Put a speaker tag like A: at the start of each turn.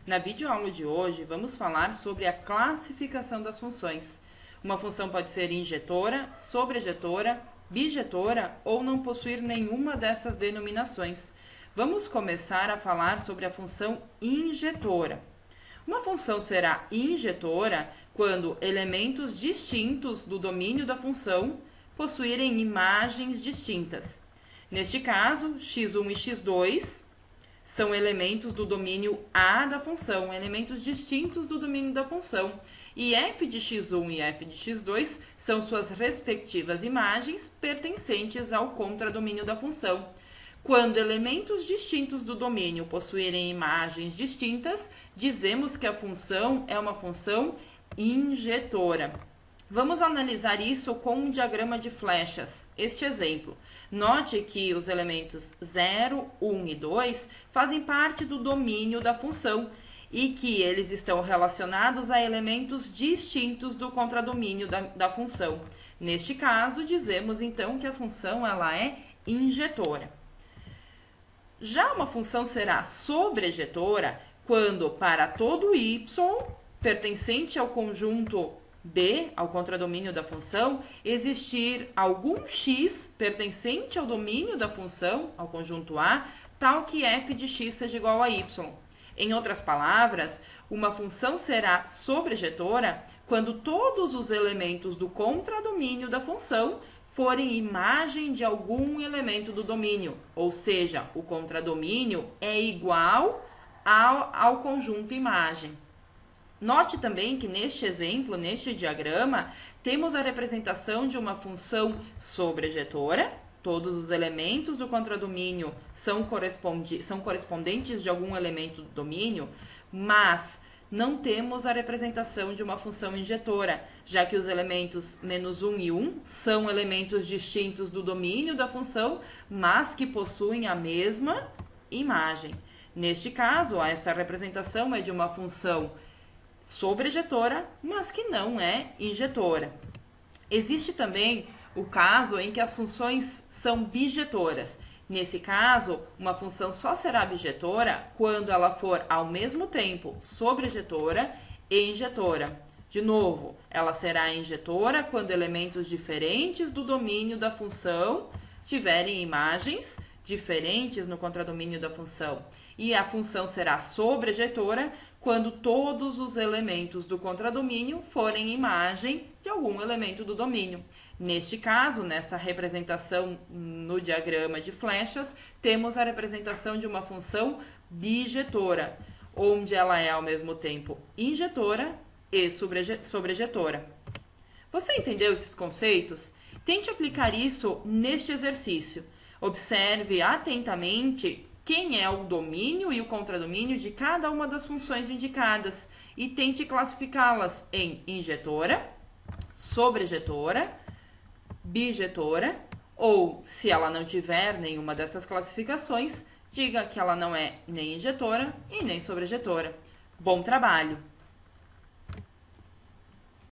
A: Na videoaula de hoje, vamos falar sobre a classificação das funções. Uma função pode ser injetora, sobrejetora, bijetora ou não possuir nenhuma dessas denominações. Vamos começar a falar sobre a função injetora. Uma função será injetora quando elementos distintos do domínio da função possuírem imagens distintas. Neste caso, x1 e x2 são elementos do domínio A da função, elementos distintos do domínio da função. E f de x1 e f de x2 são suas respectivas imagens pertencentes ao contradomínio da função. Quando elementos distintos do domínio possuírem imagens distintas, dizemos que a função é uma função injetora. Vamos analisar isso com um diagrama de flechas. Este exemplo. Note que os elementos 0, 1 e 2 fazem parte do domínio da função e que eles estão relacionados a elementos distintos do contradomínio da função. Neste caso, dizemos então que a função ela é injetora. Já uma função será sobrejetora quando para todo y pertencente ao conjunto B, ao contradomínio da função, existir algum x pertencente ao domínio da função, ao conjunto A, tal que f de x seja igual a y. Em outras palavras, uma função será sobrejetora quando todos os elementos do contradomínio da função forem imagem de algum elemento do domínio, ou seja, o contradomínio é igual ao conjunto imagem. Note também que neste exemplo, neste diagrama, temos a representação de uma função sobrejetora. Todos os elementos do contradomínio são correspondentes de algum elemento do domínio, mas não temos a representação de uma função injetora, já que os elementos -1 e 1 são elementos distintos do domínio da função, mas que possuem a mesma imagem. Neste caso, essa representação é de uma função sobrejetora, mas que não é injetora. Existe também o caso em que as funções são bijetoras. Nesse caso, uma função só será bijetora quando ela for ao mesmo tempo sobrejetora e injetora. De novo, ela será injetora quando elementos diferentes do domínio da função tiverem imagens diferentes no contradomínio da função. E a função será sobrejetora quando todos os elementos do contradomínio forem imagem de algum elemento do domínio. Neste caso, nessa representação no diagrama de flechas, temos a representação de uma função bijetora, onde ela é ao mesmo tempo injetora e sobrejetora. Você entendeu esses conceitos? Tente aplicar isso neste exercício. Observe atentamente quem é o domínio e o contradomínio de cada uma das funções indicadas e tente classificá-las em injetora, sobrejetora, bijetora, ou, se ela não tiver nenhuma dessas classificações, diga que ela não é nem injetora e nem sobrejetora. Bom trabalho!